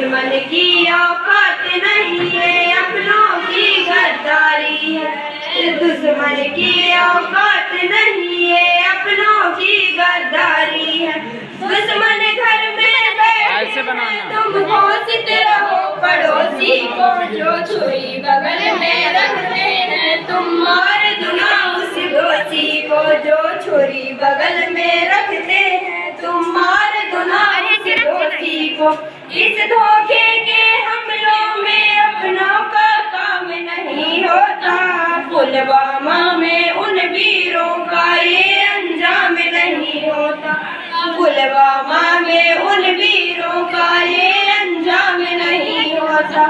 दुश्मन की औकात नहीं है, अपनों की गद्दारी है। दुश्मन की औकात नहीं है, अपनों की गद्दारी है। दुश्मन घर में बैठे तुम घोषित रहो पड़ोसी को, जो छुरी बगल में रखते हैं तुम मार दो ना उस दोषी को, जो छुरी बगल में रखते हैं तुम मार दो ना उस दोषी को। इस धोखे के हमलों में अपनों का काम नहीं होता, पुलवामा में उन वीरों का ये अंजाम नहीं होता, पुलवामा में उन वीरों का ये अंजाम नहीं होता।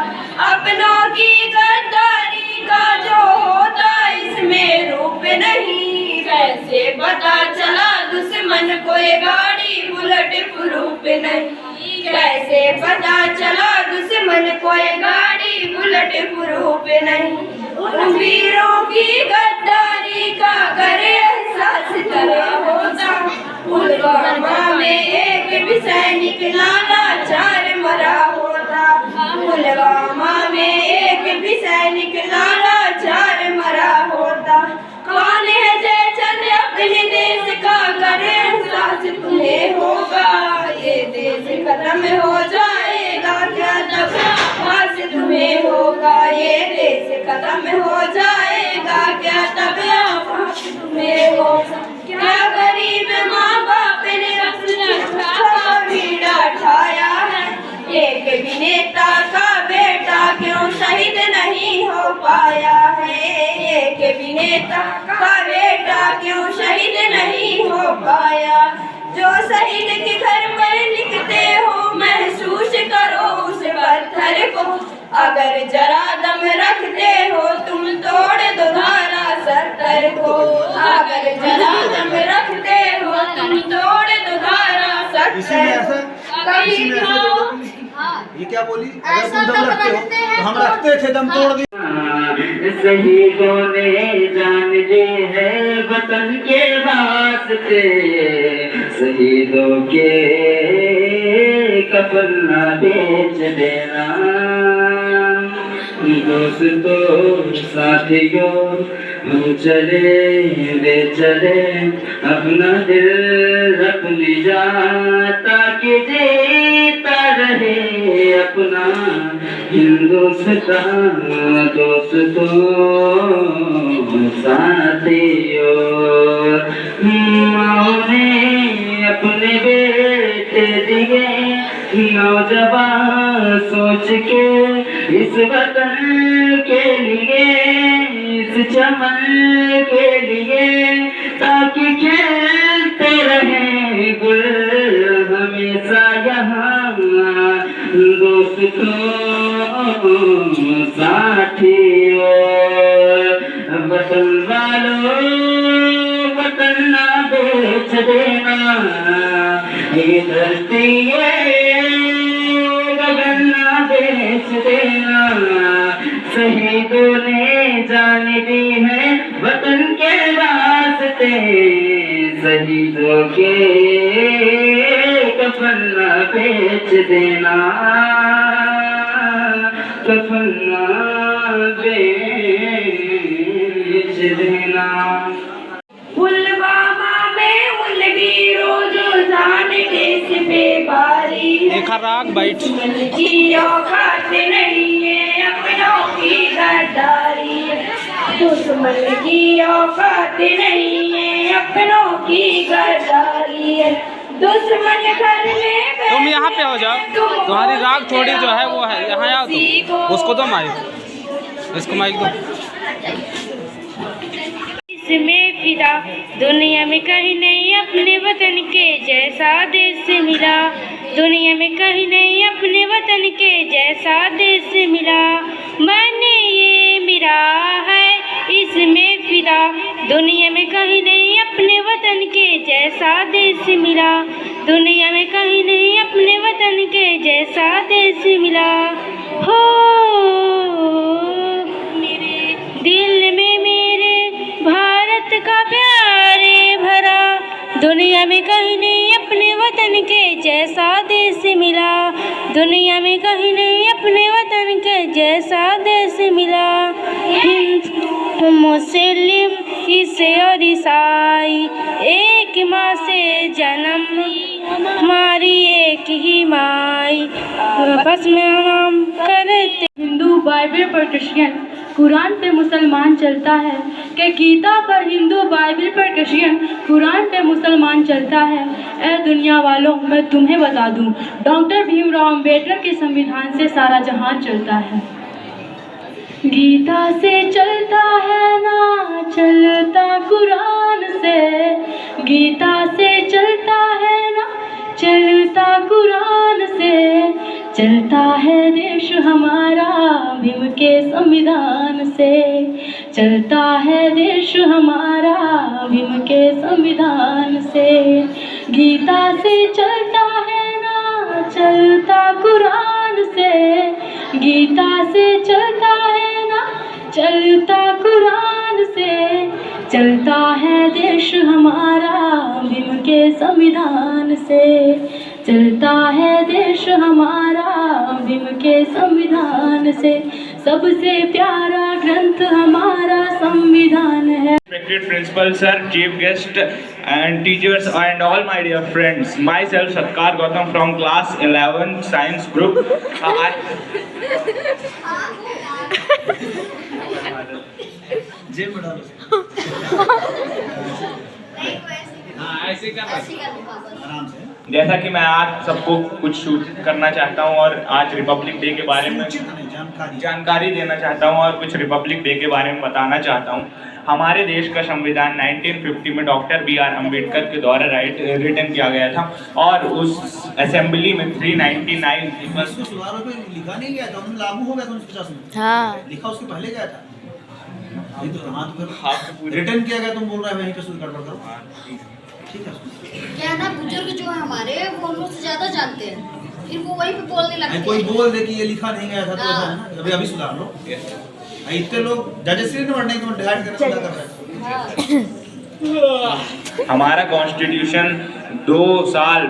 अपनों की गद्दारी का जो होता इसमें रूप नहीं, कैसे पता चला दुश्मन को ये गाड़ी बुलेट प्रूफ नहीं, कैसे पता चला दुश्मन को ये गाड़ी बुलेट प्रूफ नहीं। उन वीरों की गद्दारी का करे एहसास तरह होता, पुलवामा में एक भी सैनिक लाचार मरा होता, पुलवामा में एक भी सैनिक लाचार मरा होता। कौन है जय चंद अपने देश का करे एहसास तुम्हें होगा, ये देश खत्म हो जाएगा क्या तब आवाज तुम्हें होगा, ये देश खत्म हो जाएगा क्या तब आवाज तुम्हें होगा। क्या गरीब माँ बाप ने अपना बीड़ा ठाया है, एक भी नेता का बेटा क्यों शहीद नहीं हो पाया है, एक भी नेता का बेटा क्यों शहीद नहीं हो पाया। जो शहीद के घर पर लिखते हो महसूस करो उस पत्थर को, अगर जरा दम रखते हो तुम तोड़ दो धारा 70 को, अगर जरा दम रखते हो तुम तोड़ दो धारा 70। कभी ये क्या बोली, अगर तुम दम रखते हो तो हम रखते थे दम तोड़ दिया। शहीदों ने जान दी है वतन के वास्ते, शहीदों के कफन न बेच देना। दोस्तों साथियों हम चले वे चले, अपना दिल रख लिया ताकि जीता रहे अपना हिंदुस्तान। दोस्तों साथियों माओ ने अपने बेटे दिए नौजवान सोच के इस वतन के लिए, इस चमन के लिए, ताकि खेलते रहे गुल हमेशा यहाँ। दोस्तों साथियों वतन वालों वतन ना बेच देना, ये धरती गगन ना बेच देना। शहीदों ने जान दी है वतन के वास्ते, शहीदों के कफन ना बेच देना, कफन ना बेच देना। पुलवामा में उन वीरों जो जान देश पे बारी है, दुश्मन की औकात नहीं है, अपनों की गद्दारी है। दुश्मन की औकात नहीं है, अपनों की गद्दारी है। दुश्मन घर में तुम यहाँ पे हो जाओ, तुम्हारी राग थोड़ी जो है वो है, यहाँ आओ तुम, उसको दो माइक, इसको माइक दो। इसमें फिदा दुनिया में कहीं नहीं अपने वतन के जैसा देश मिला, दुनिया में कहीं नहीं अपने वतन के जैसा देश मिला। मैंने ये मेरा है इसमें फिदा, दुनिया में कहीं नहीं अपने वतन के जैसा देश मिला, दुनिया में कहीं नहीं अपने वतन के जैसा देश मिला। हो मेरे दिल में मेरे भारत का प्यारे भरा, दुनिया में कहीं नहीं अपने वतन के जैसा देश मिला, दुनिया में कहीं नहीं अपने वतन के जैसा देश मिला। हिंदू मुस्लिम ईसाई और ईसाई एक माँ से जन्म, हमारी एक ही माई आपस में हम करते। हिंदू बाइबल पर क्रिश्चियन, कुरान पे मुसलमान चलता है। कि गीता पर हिंदू, बाइबल पर क्रिश्चियन, कुरान पे मुसलमान चलता है। ए दुनिया वालों, मैं तुम्हें बता दूं, डॉक्टर भीमराव अंबेडकर के संविधान से सारा जहान चलता है। गीता से चलता है ना, चलता कुरान से। गीता से चलता है ना, चलता कुरान से। चलता है देश हमारा भीम के संविधान से। चलता है देश हमारा भीम के संविधान से। गीता से चलता है ना, चलता कुरान से। गीता से चलता है ना, चलता कुरान से। चलता है देश हमारा भीम के संविधान से। चलता है देश हमारा भीम के संविधान से। सबसे प्यारा ग्रंथ हमारा संविधान है। Respected principal sir, chief guest and teachers and all my dear friends, myself Satkar Gautam from class 11 science group. ऐसे कर आराम से जैसा कि मैं आज सबको कुछ सूचित करना चाहता हूं और आज रिपब्लिक डे के बारे में जानकारी देना चाहता हूं और कुछ रिपब्लिक डे के बारे में बताना चाहता हूं। हमारे देश का संविधान 1950 में डॉक्टर B.R. अम्बेडकर के द्वारा रिटन किया गया था और उस असेंबली में 399 सुधारों पे लिखा नहीं गया था, लागू हो गया था 1950 में। हाँ, लिखा उसके पहले गया था। रिटर्न किया गया, तुम बोल रहे हैं वहीं पे शुरू गड़बड़ करो। ठीक है, क्या ना बुजुर्ग जो है हमारे वो हम लोग से ज्यादा जानते हैं, फिर वो वहीं पे बोलने लगते हैं। कोई बोल दे कि ये लिखा नहीं गया था तो ऐसा है ना, अभी अभी सुधार लो। इतने लोग जजेस नहीं बढ़ने तो डिसाइड कर रहे हैं। हमारा कॉन्स्टिट्यूशन 2 साल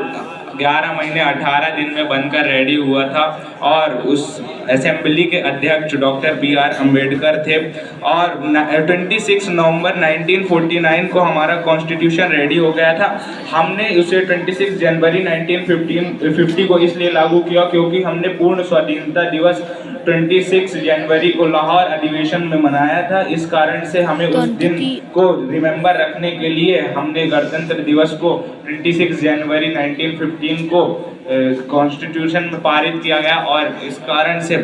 11 महीने 18 दिन में बनकर रेडी हुआ था और उस असेंबली के अध्यक्ष डॉक्टर B.R. अम्बेडकर थे और 26 नवंबर 1949 को हमारा कॉन्स्टिट्यूशन रेडी हो गया था। हमने उसे 26 जनवरी 1950 को इसलिए लागू किया क्योंकि हमने पूर्ण स्वाधीनता दिवस 26 जनवरी को लाहौर अधिवेशन में मनाया था। इस कारण से हमें उस दिन को रिमेंबर रखने के लिए हमने गणतंत्र दिवस को 26 जनवरी 1915 को कॉन्स्टिट्यूशन में पारित किया गया और इस कारण से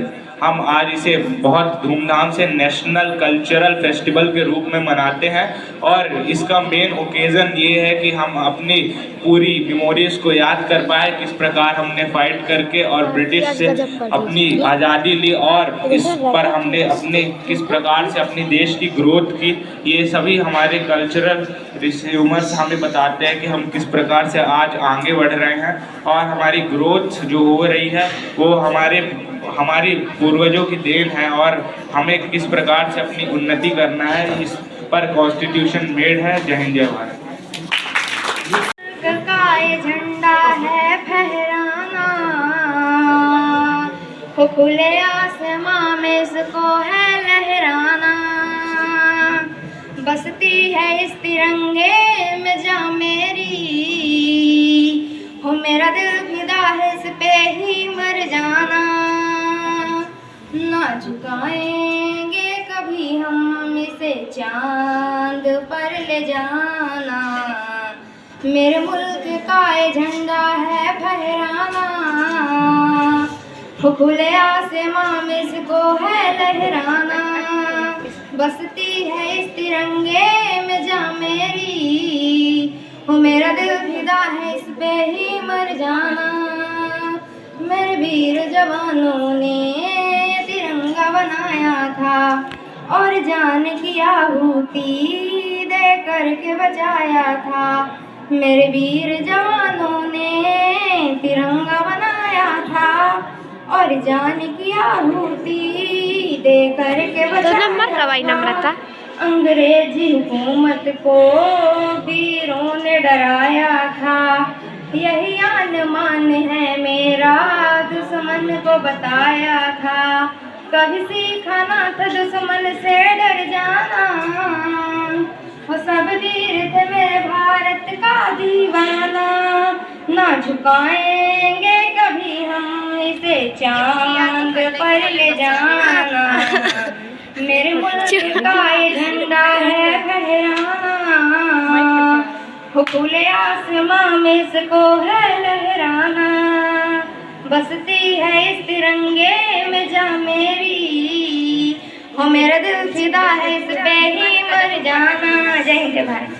हम आज इसे बहुत धूमधाम से नेशनल कल्चरल फेस्टिवल के रूप में मनाते हैं और इसका मेन ओकेज़न ये है कि हम अपनी पूरी मेमोरीज को याद कर पाए, किस प्रकार हमने फाइट करके और ब्रिटिश से अपनी आज़ादी ली और इस पर हमने अपने किस प्रकार से अपने देश की ग्रोथ की। ये सभी हमारे कल्चरल ह्यूमर्स हमें बताते हैं कि हम किस प्रकार से आज आगे बढ़ रहे हैं और हमारी ग्रोथ जो हो रही है वो हमारी पूर्वजों की देन है और हमें किस प्रकार से अपनी उन्नति करना है, इस पर कॉन्स्टिट्यूशन मेड है। जय हिंद, जय भारत। का ये झंडा है फहराना, हो खुले आसमां में इसको है लहराना। बसती है इस तिरंगे में जा मेरी, हो मेरा दिल फिदा है इस पे ही मर जाना। ना झुकाएंगे कभी हम इसे चांद पर ले जाना। मेरे मुल्क का ये झंडा है फहराना, हो खुले आसमां में इसको है लहराना। बसती है इस तिरंगे में जा मेरी, हो मेरा दिल फिदा है इस पे ही मर जाना। मेरे वीर जवानों ने तिरंगा बनाया था और जान की आहुति दे करके बचाया था। मेरे वीर जवानों ने तिरंगा बनाया था और जान की आहुति दे करके बचाया था। अंग्रेजी हुकूमत को वीरों ने डराया था, यही अनुमान है मेरा, दुश्मन को बताया था, कभी सीखा ना था दुश्मन से डर जाना। वो सब वीर थे मेरे भारत का दीवाना, ना झुकाएंगे कभी हम इसे चांद पर ले जाना। मेरे मुल्क का ये झंडा है फहराना, हो खुले आसमां में इसको है लहराना। बसती है इस तिरंगे में जा मेरी, हो मेरा दिल फिदा है इस पे ही मर जाना। जय हिंद भारत।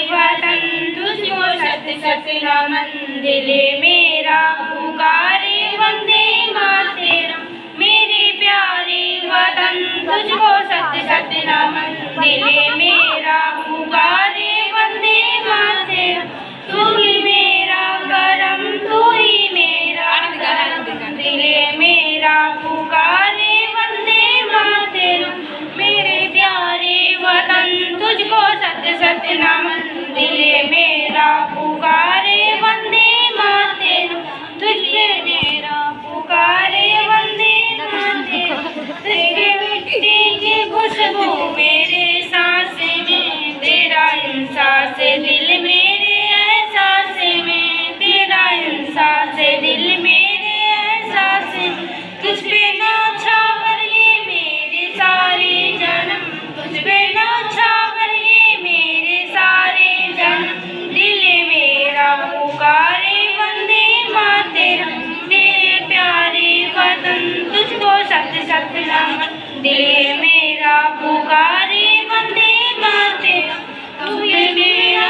वतन तुझको सत सत नमन, दिले मेरा पुकारे वंदे मातरम। मेरे प्यारे वतन तुझको सत सत नमन, दिले मेरा पुकारे वंदे मातरम। तू ही मेरा करम, तू ही मेरा करम, दिले मेरा पुकारे वंदे मातरम। मेरे प्यारे वतन तुझको सत सत नमन, दिले मेरा पुकारे वंदे मातरम। तुझे मेरा पुकारे वंदे मातरम। तेरी मिट्टी की खुशबू मेरे सांस में, तेरा एहसास दिल मेरे एहसास में, तेरा एहसास दिल मेरे एहसास में। तुझ पे न्यौछावर ये मेरे सारे जन्म, तुझ पे न्यौछावर ये मेरे सारे जन्म। दिले मेरा पुकारे वंदे मातरम, मेरे प्यारे वतन तुझको सत सत नमन, दिले मेरा पुकारे वंदे मातरम। तू ही मेरा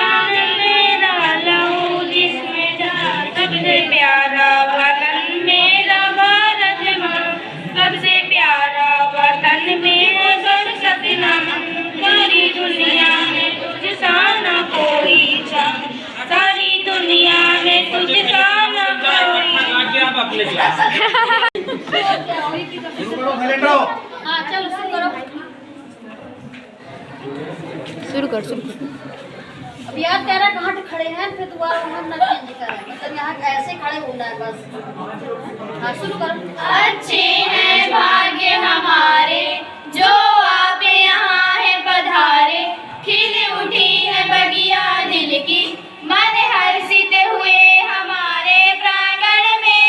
मेरा लहू जिसमें जान, सबसे प्यारा वतन मेरा भारत माँ, सबसे प्यारा वतन मेरा सत सत नमन। सारी दुनिया में तुझ सा न कोई जान, सारी दुनिया में तुझ सा न कोई। हाँ चलो शुरू करो। शुरू कर। अब यार तेरा कहाँ खड़े हैं, फिर दोबारा हम ना चेंज करें, मतलब यहाँ ऐसे खड़े होना है बस। हाँ शुरू करो। अच्छे हैं भाग्य हमारे जो आप यहाँ है पधारे, खिल उठी है बगिया दिल की, मन हर्षित हुए हमारे प्रांगण में।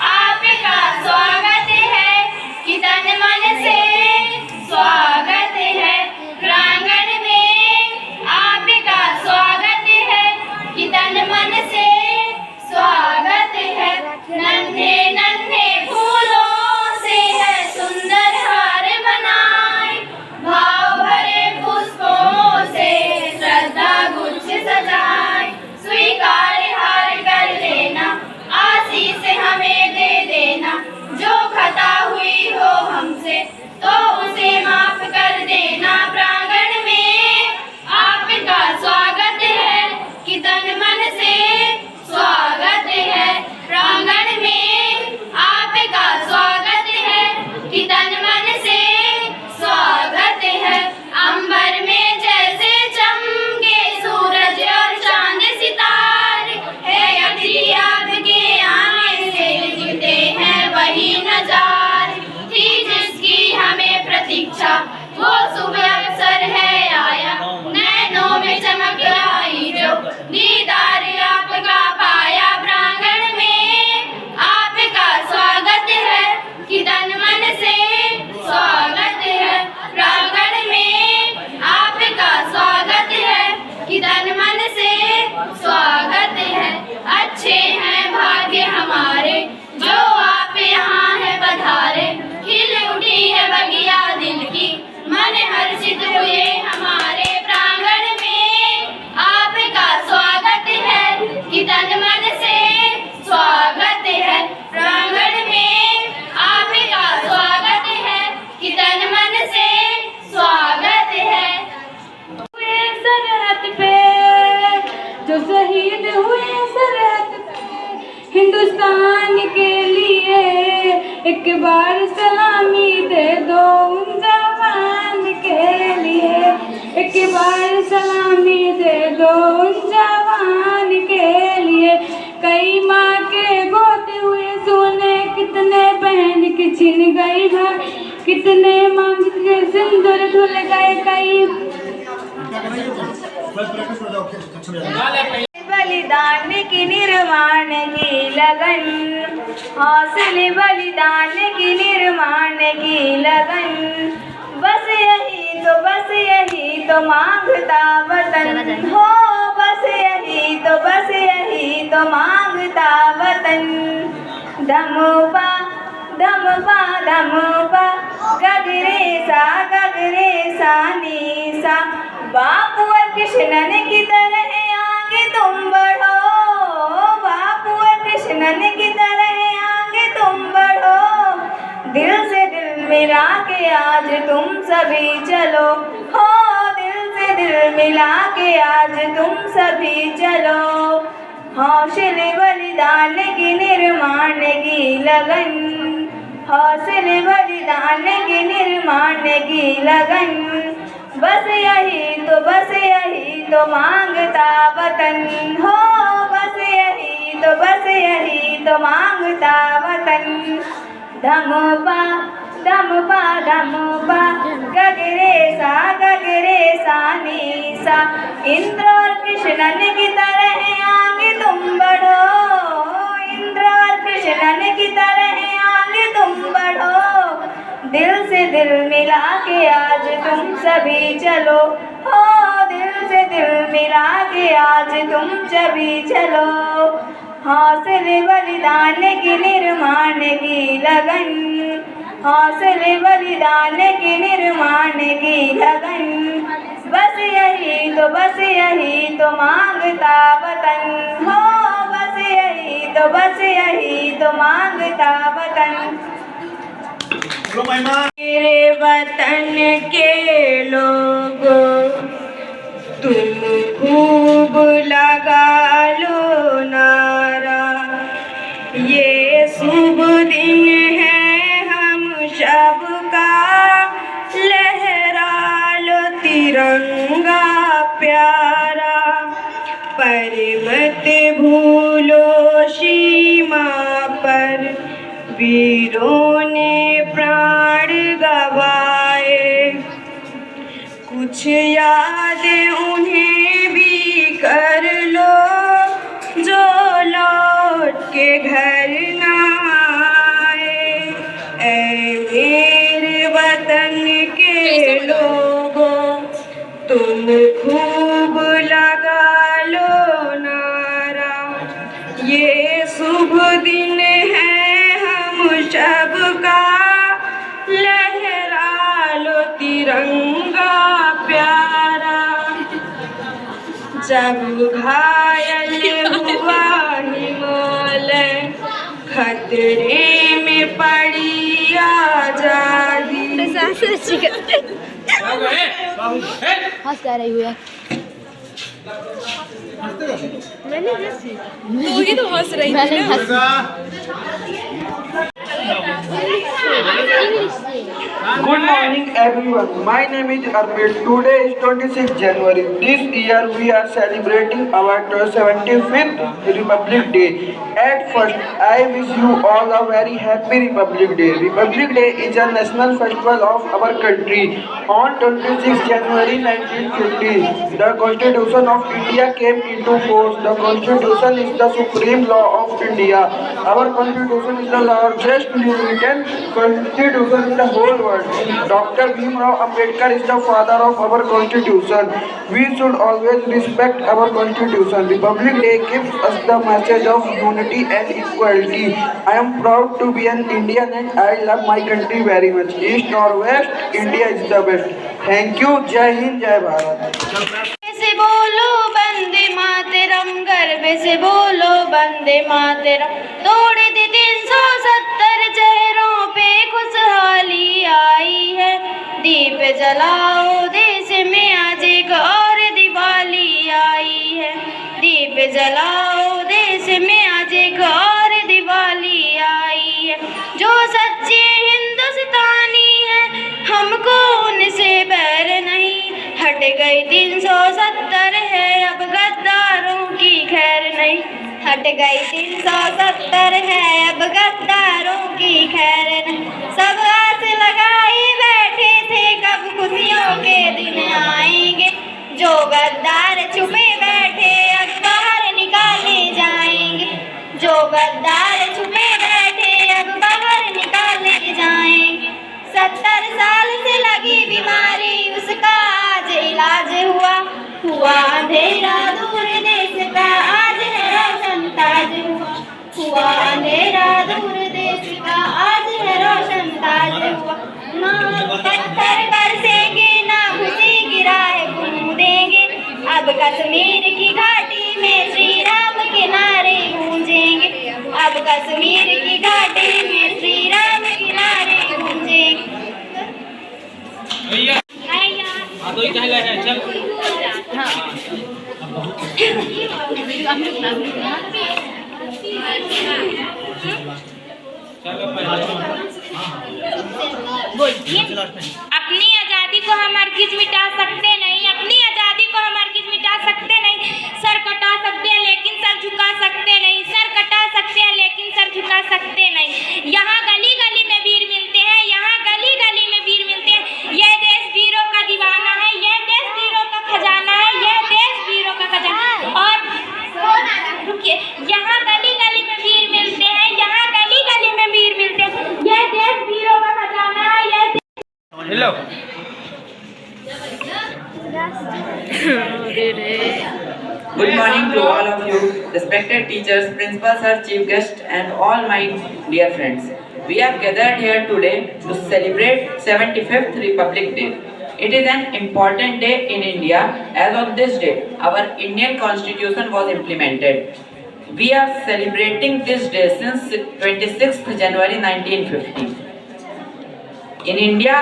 आपका स्वागत है कि तन मन से स्वागत है प्रांगण में, आपका स्वागत है कि तन मन से स्वागत है। नन्हे नन्हे फूलों से है सुंदर हार बनाए, भाव भरे पुष्पों से श्रद्धा गुच्छ सजाए। स्वीकार हार कर लेना, आशीष हमें दे देना, जो खता हुई हो हमसे तो उसे माफ कर देना। प्रांगण में आपका स्वागत है कि तन मन से स्वागत है, प्रांगण में आपका स्वागत है कि तन मन से स्वागत है। अंबर में जैसे चमके सूरज और चांद सितारे, है अतिथि आपके आने से जुटे हैं वही नजारे। थी जिसकी हमें प्रतीक्षा वो सुबह अवसर है आया, नैनों में चमक आई जो दीदार आपका पाया। प्रांगण में आपका स्वागत है कि तन मन से स्वागत है, प्रांगण में आपका स्वागत है कि तन मन से स्वागत है। अच्छे हैं भाग्य हमारे जो आप यहाँ है पधारे, खिल उठी है बगिया दिल की, मन हर्षित हुए हमारे प्रांगण में। आपका स्वागत है कि तन मन से स्वागत है, प्रांगण में आपका स्वागत है कि तन मन से स्वागत है। हुए सरहद पे जो शहीद हुए सरहद पे, हिंदुस्तान के लिए एक बार सलामी दे दो उन जवान के लिए, एक बार सलामी दे दो उन जवान के लिए। छिन गई भाई, कितने मांग के सिंदूर धुल गए कई। बलिदान की निर्माण की लगन, हौसले बलिदान की निर्माण की लगन, बस यही तो मांगता वतन हो, बस यही तो मांगता वतन। धमपा गगरे सा नीसा, बापू और कृष्णन की तरह आगे तुम बढ़ो, बापू और कृष्णन की तरह आगे तुम बढ़ो। दिल से दिल मिला के आज तुम सभी चलो हो, दिल से दिल मिला के आज तुम सभी चलो। हौसले बलिदान की निर्माण की लगन, हौसले बलिदान की निर्माण की लगन, बस यही तो मांगता वतन हो, बस यही तो मांगता वतन। धमपा गगरे सा नीसा, इंद्र और कृष्णन की तरह आगे तुम बढ़ो, इंद्र और कृष्णन की तरह आगे तुम बढ़ो। दिल से दिल मिला के आज तुम सभी चलो हो, दिल से दिल मिला के आज तुम सभी चलो। हौसले बलिदान की निर्माण की लगन, हौसले बलिदान की निर्माण की लगन, बस यही तो मांगता वतन हो, बस यही तो मांगता वतन। मेरे वतन के लोगों तुम खूब लगा लो नारा, ये शुभ दिन है हम सबका, लहरा लो तिरंगा प्यारा, पर मत भूलो सीमा पर वीरों ने प्राण गवाए, कुछ याद उन्हें भी कर लो जो लौट के घर ना आए। ऐ मेरे वतन के लोगों तुम खूब लगा लो नारा, ये शुभ दिन है हम सबका, लहरा लो तिरंगा प्यारा। जब घायल हुआ हिमालय, खतरे में पड़ी आजादी, हंस कर रही हुई मैंने जैसी तो हंस रही Good morning everyone. My name is Arpit. Today is 26th January. This year we are celebrating our 75th Republic Day. At first, I wish you all a very happy Republic Day. Republic Day is a national festival of our country. On 26th January 1950, the Constitution of India came into force. The Constitution is the supreme law of India. Our Constitution is the largest written Constitution in the whole world. Dr. Bhimrao Ambedkar is the father of our Constitution. We should always respect our Constitution. Republic Day gives us the message of unity and equality. I am proud to be an Indian and I love my country very much. East or West, India is the best. Thank you. Jai Hind, Jai Bharat. से बोलो वंदे मातरम, गर्व से बोलो वंदे मातरम, तोड़ दे 370 चेहरों पे खुशहाली आई है, दीप जलाओ देश में आज एक और दिवाली आई है, दीप जलाओ देश में आज एक और दिवाली आई है। जो सच्चे हिंदुस्तानी है हमको उनसे बैर नहीं, हट गई 370 है अब गद्दारों की खैर नहीं, हट गई 370 है अब गद्दारों की खैर नहीं। के दिन आएंगे, जो गद्दार छुपे बैठे अब बाहर निकाले जाएंगे, जो गद्दार छुपे बैठे अब बाहर निकाले जाएंगे। 70 साल से लगी बीमारी उसका आज इलाज हुआ, हुआ अंधेरा दूर देश का आज है रोशन ताज हुआ, हुआ अंधेरा दूर देश का आज है रोशन ताज हुआ। ना पत्थर बरसेंगे ना खुशी गिराए कूदेंगे, अब कश्मीर की घाटी में श्री राम के नारे गूंजेंगे, अब कश्मीर की घाटी में श्री राम के नारे गूंजेंगे। तो ही कहला है चल अपनी आज़ादी को हम हरगिज मिटा सकते नहीं, अपनी आज़ादी को हम हरगिज मिटा सकते नहीं। सर कटा सकते हैं लेकिन सर झुका सकते नहीं, सर कटा सकते हैं लेकिन सर झुका सकते नहीं। यहाँ गली गली में वीर मिलते हैं, यहाँ गली गली में वीर मिलते हैं। यह देश वीरों का दीवाना है, यह देश वीरों का खजाना है, यह देश वीरों का खजाना। और रुकिए, यहाँ गली गली में वीर मिलते हैं, यहाँ गली गली में वीर मिलते हैं। यह देश वीरों का खजाना है, यह hello Good morning to all of you, respected teachers, principal sir, chief guest, and all my dear friends. We are gathered here today to celebrate 75th Republic Day. It is an important day in India, as on this day our Indian Constitution was implemented. We are celebrating this day since 26th January 1950. In India,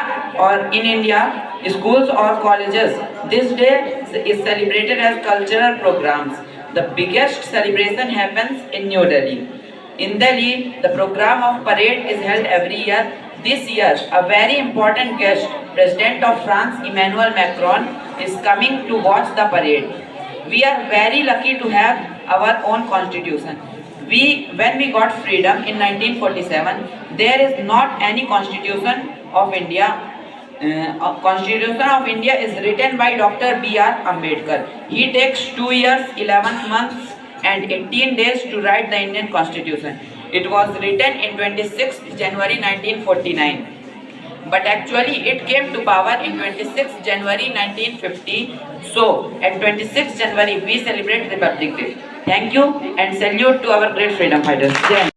schools or colleges, this day is celebrated as cultural programs. The biggest celebration happens in New Delhi. In Delhi, the program of parade is held every year. This year, a very important guest, President of France, Emmanuel Macron, is coming to watch the parade. We are very lucky to have our own constitution. When we got freedom in 1947, there is not any constitution of India. Constitution of India is written by Dr. B.R. Ambedkar. He takes 2 years, 11 months and 18 days to write the Indian Constitution. It was written in 26th January 1949. But actually it came to power in 26th January 1950. So at 26th January we celebrate Republic Day. Thank you and salute to our great freedom fighters. Jai Hind.